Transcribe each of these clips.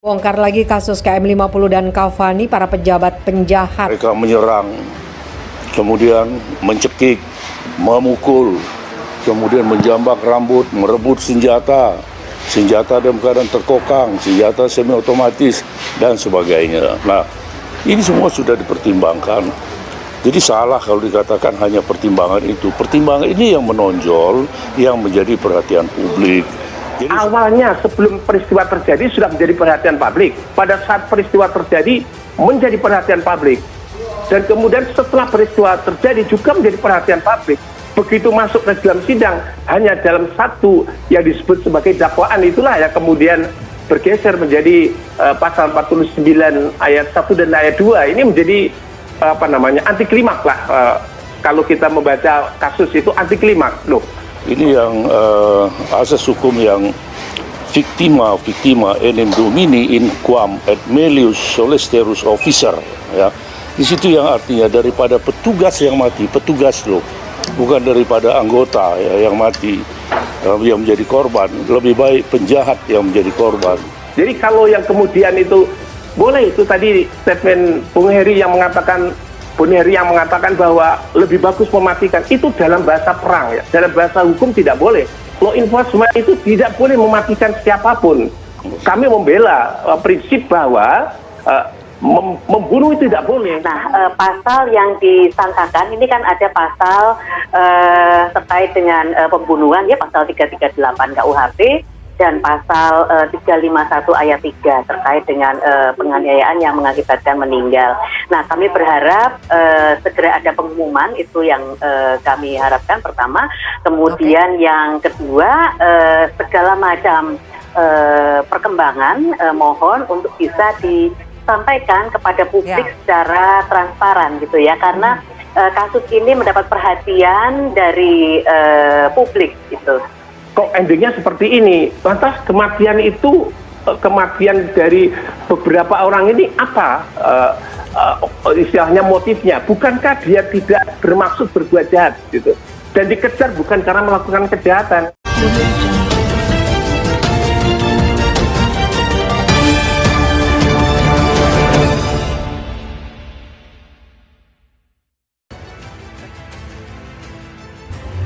Bongkar lagi kasus KM50 dan Cavani, para pejabat penjahat. Mereka menyerang, kemudian mencekik, memukul, kemudian menjambak rambut, merebut senjata dalam keadaan terkokang, senjata semi otomatis, dan sebagainya. Nah, ini semua sudah dipertimbangkan. Jadi salah kalau dikatakan hanya pertimbangan itu. Pertimbangan ini yang menonjol, yang menjadi perhatian publik. Jadi, awalnya sebelum peristiwa terjadi sudah menjadi perhatian publik. Pada saat peristiwa terjadi menjadi perhatian publik. Dan kemudian setelah peristiwa terjadi juga menjadi perhatian publik. Begitu masuk ke dalam sidang, hanya dalam satu yang disebut sebagai dakwaan itulah yang kemudian bergeser menjadi pasal 49 ayat 1 dan ayat 2. Ini menjadi anti klimaks lah. Kalau kita membaca kasus itu anti klimaks loh. Ini yang asas hukum yang victima enim domini in quam et melius solesterus officer, ya. Di situ yang artinya daripada petugas yang mati, petugas loh, bukan daripada anggota ya, yang mati, yang menjadi korban. Lebih baik penjahat yang menjadi korban. Jadi kalau yang kemudian itu boleh, itu tadi statement Bung Heri yang mengatakan bahwa lebih bagus mematikan, itu dalam bahasa perang ya. Dalam bahasa hukum tidak boleh. Law enforcement itu tidak boleh mematikan siapapun. Kami membela prinsip bahwa membunuh itu tidak boleh. Nah, pasal yang disangkakan ini kan ada pasal terkait dengan pembunuhan ya, pasal 338 KUHP dan pasal 351 ayat 3 terkait dengan penganiayaan yang mengakibatkan meninggal. Nah, kami berharap segera ada pengumuman, itu yang kami harapkan pertama. Kemudian yang kedua, segala macam perkembangan mohon untuk bisa disampaikan kepada publik secara transparan gitu ya, karena kasus ini mendapat perhatian dari publik gitu. Kok endingnya seperti ini? Lantas kematian itu, kematian dari beberapa orang ini apa istilahnya motifnya? Bukankah dia tidak bermaksud berbuat jahat gitu? Dan dikejar bukan karena melakukan kejahatan.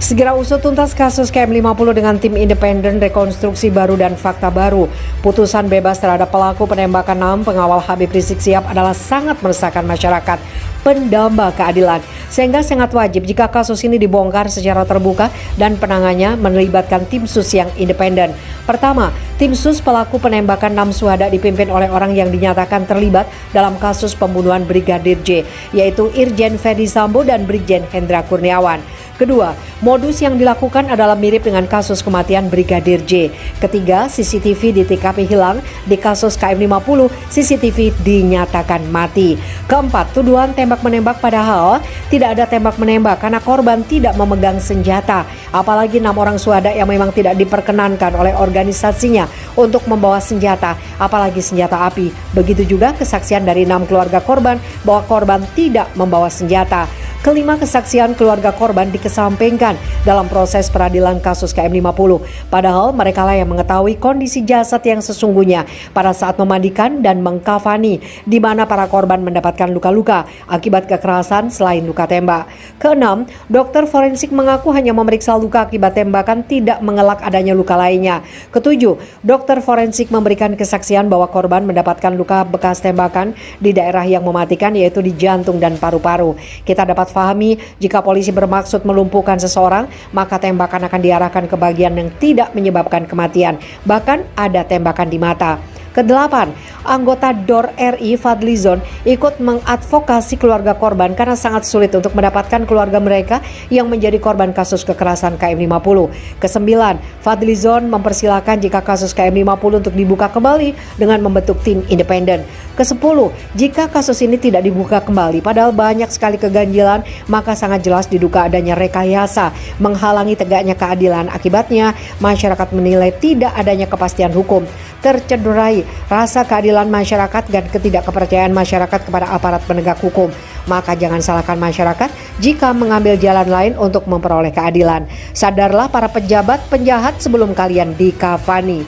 Segera usut tuntas kasus KM50 dengan tim independen, rekonstruksi baru dan fakta baru. Putusan bebas terhadap pelaku penembakan 6 pengawal Habib Rizik Sihab adalah sangat meresahkan masyarakat, pendamba keadilan. Sehingga sangat wajib jika kasus ini dibongkar secara terbuka dan penanganannya melibatkan tim sus yang independen. Pertama, tim sus pelaku penembakan 6 syuhada dipimpin oleh orang yang dinyatakan terlibat dalam kasus pembunuhan Brigadir J, yaitu Irjen Ferdy Sambo dan Brigjen Hendra Kurniawan. Kedua, modus yang dilakukan adalah mirip dengan kasus kematian Brigadir J. Ketiga, CCTV di TKP hilang. Di kasus KM50, CCTV dinyatakan mati. Keempat, tuduhan tembak-menembak padahal tidak ada tembak-menembak karena korban tidak memegang senjata. Apalagi 6 orang syuhada yang memang tidak diperkenankan oleh organisasinya untuk membawa senjata, apalagi senjata api. Begitu juga kesaksian dari 6 keluarga korban bahwa korban tidak membawa senjata. Kelima, kesaksian keluarga korban dikesampingkan dalam proses peradilan kasus KM50. Padahal mereka lah yang mengetahui kondisi jasad yang sesungguhnya pada saat memandikan dan mengkafani, di mana para korban mendapatkan luka-luka akibat kekerasan selain luka tembak. Keenam, dokter forensik mengaku hanya memeriksa luka akibat tembakan, tidak mengelak adanya luka lainnya. Ketujuh, dokter forensik memberikan kesaksian bahwa korban mendapatkan luka bekas tembakan di daerah yang mematikan, yaitu di jantung dan paru-paru. Kita dapat pahami jika polisi bermaksud melumpuhkan seseorang, maka tembakan akan diarahkan ke bagian yang tidak menyebabkan kematian. Bahkan ada tembakan di mata. Kedelapan, anggota DOR RI Fadlizon ikut mengadvokasi keluarga korban karena sangat sulit untuk mendapatkan keluarga mereka yang menjadi korban kasus kekerasan KM50. Kesembilan, Fadlizon mempersilahkan jika kasus KM50 untuk dibuka kembali dengan membentuk tim independen. Kesepuluh, jika kasus ini tidak dibuka kembali padahal banyak sekali keganjilan, maka sangat jelas diduga adanya rekayasa menghalangi tegaknya keadilan. Akibatnya, masyarakat menilai tidak adanya kepastian hukum, tercederai rasa keadilan masyarakat dan ketidakkepercayaan masyarakat kepada aparat penegak hukum. Maka jangan salahkan masyarakat jika mengambil jalan lain untuk memperoleh keadilan. Sadarlah para pejabat penjahat sebelum kalian dikafani.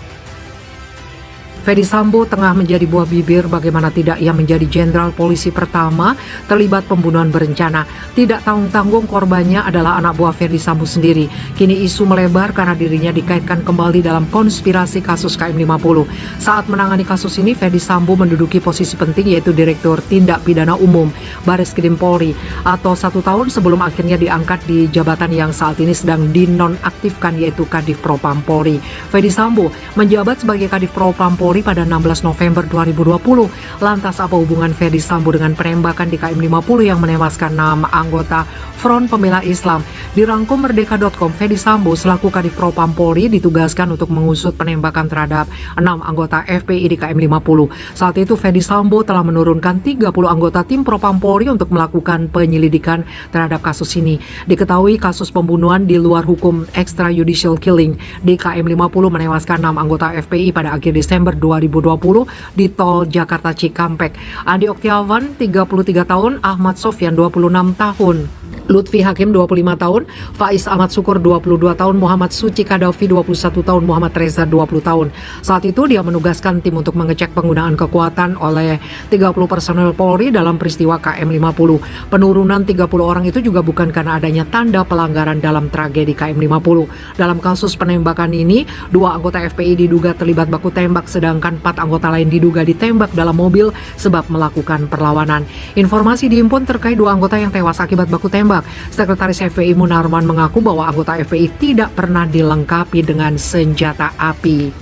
Ferdy Sambo tengah menjadi buah bibir bagaimana tidak ia menjadi jenderal polisi pertama terlibat pembunuhan berencana. Tidak tanggung-tanggung korbannya adalah anak buah Ferdy Sambo sendiri. Kini isu melebar karena dirinya dikaitkan kembali dalam konspirasi kasus KM50. Saat menangani kasus ini, Ferdy Sambo menduduki posisi penting yaitu Direktur Tindak Pidana Umum Bareskrim Polri atau 1 tahun sebelum akhirnya diangkat di jabatan yang saat ini sedang dinonaktifkan yaitu Kadif Propam Polri. Ferdy Sambo menjabat sebagai Kadif Propam Polri pada 16 November 2020. Lantas apa hubungan Ferdy Sambo dengan penembakan di KM50 yang menewaskan 6 anggota Front Pembela Islam? Dirangkum Merdeka.com, Ferdy Sambo selaku Kadif Propam Polri ditugaskan untuk mengusut penembakan terhadap 6 anggota FPI di KM50. Saat itu Ferdy Sambo telah menurunkan 30 anggota tim Propam Polri untuk melakukan penyelidikan terhadap kasus ini. Diketahui kasus pembunuhan di luar hukum extrajudicial killing di KM50 menewaskan 6 anggota FPI pada akhir Desember 2020 di tol Jakarta Cikampek. Andi Oktiawan 33 tahun, Ahmad Sofyan 26 tahun. Lutfi Hakim 25 tahun, Faiz Ahmad Syukur 22 tahun, Muhammad Suci Kadafi 21 tahun, Muhammad Reza 20 tahun. Saat itu dia menugaskan tim untuk mengecek penggunaan kekuatan oleh 30 personel Polri dalam peristiwa KM50. Penurunan 30 orang itu juga bukan karena adanya tanda pelanggaran dalam tragedi KM50. Dalam kasus penembakan ini, 2 anggota FPI diduga terlibat baku tembak sedangkan 4 anggota lain diduga ditembak dalam mobil sebab melakukan perlawanan. Informasi dihimpun terkait 2 anggota yang tewas akibat baku tembak. Sekretaris FPI Munarman mengaku bahwa anggota FPI tidak pernah dilengkapi dengan senjata api.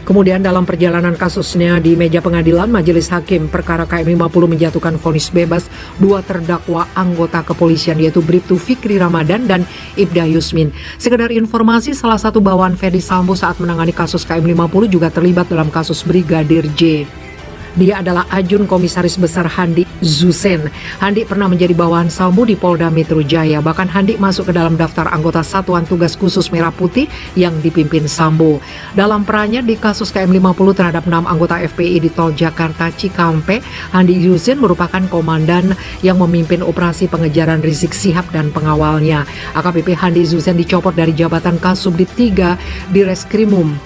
Kemudian dalam perjalanan kasusnya di meja pengadilan, Majelis Hakim perkara KM50 menjatuhkan vonis bebas 2 terdakwa anggota kepolisian yaitu Bribtu Fikri Ramadan dan Ibda Yusmin. Sekedar informasi, salah satu bawahan Ferdy Sambo saat menangani kasus KM50 juga terlibat dalam kasus Brigadir J. Dia adalah Ajun Komisaris Besar Handi Zusen. Handi pernah menjadi bawahan Sambo di Polda Metro Jaya. Bahkan Handi masuk ke dalam daftar anggota Satuan Tugas Khusus Merah Putih yang dipimpin Sambo. Dalam perannya di kasus KM50 terhadap 6 anggota FPI di tol Jakarta Cikampek, Handi Zusen merupakan komandan yang memimpin operasi pengejaran Rizik Syihab dan pengawalnya. AKBP Handi Zusen dicopot dari jabatan Kasubdit 3 di Reskrimum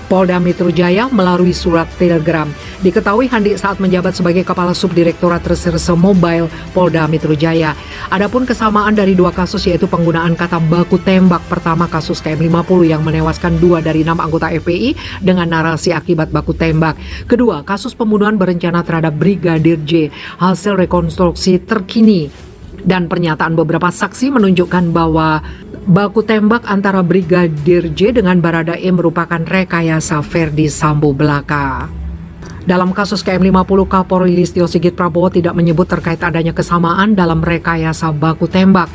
Polda Metro Jaya melalui surat telegram. Diketahui Handi saat menjabat sebagai Kepala Subdirektorat Reserse Mobile Polda Metro Jaya. Adapun kesamaan dari 2 kasus yaitu penggunaan kata baku tembak. Pertama kasus KM50 yang menewaskan 2 dari 6 anggota FPI dengan narasi akibat baku tembak. Kedua, kasus pembunuhan berencana terhadap Brigadir J. Hasil rekonstruksi terkini dan pernyataan beberapa saksi menunjukkan bahwa baku tembak antara Brigadir J dengan Baradae merupakan rekayasa Ferdy Sambo belaka. Dalam kasus KM50, Kapolri Listio Sigit Prabowo tidak menyebut terkait adanya kesamaan dalam rekayasa baku tembak.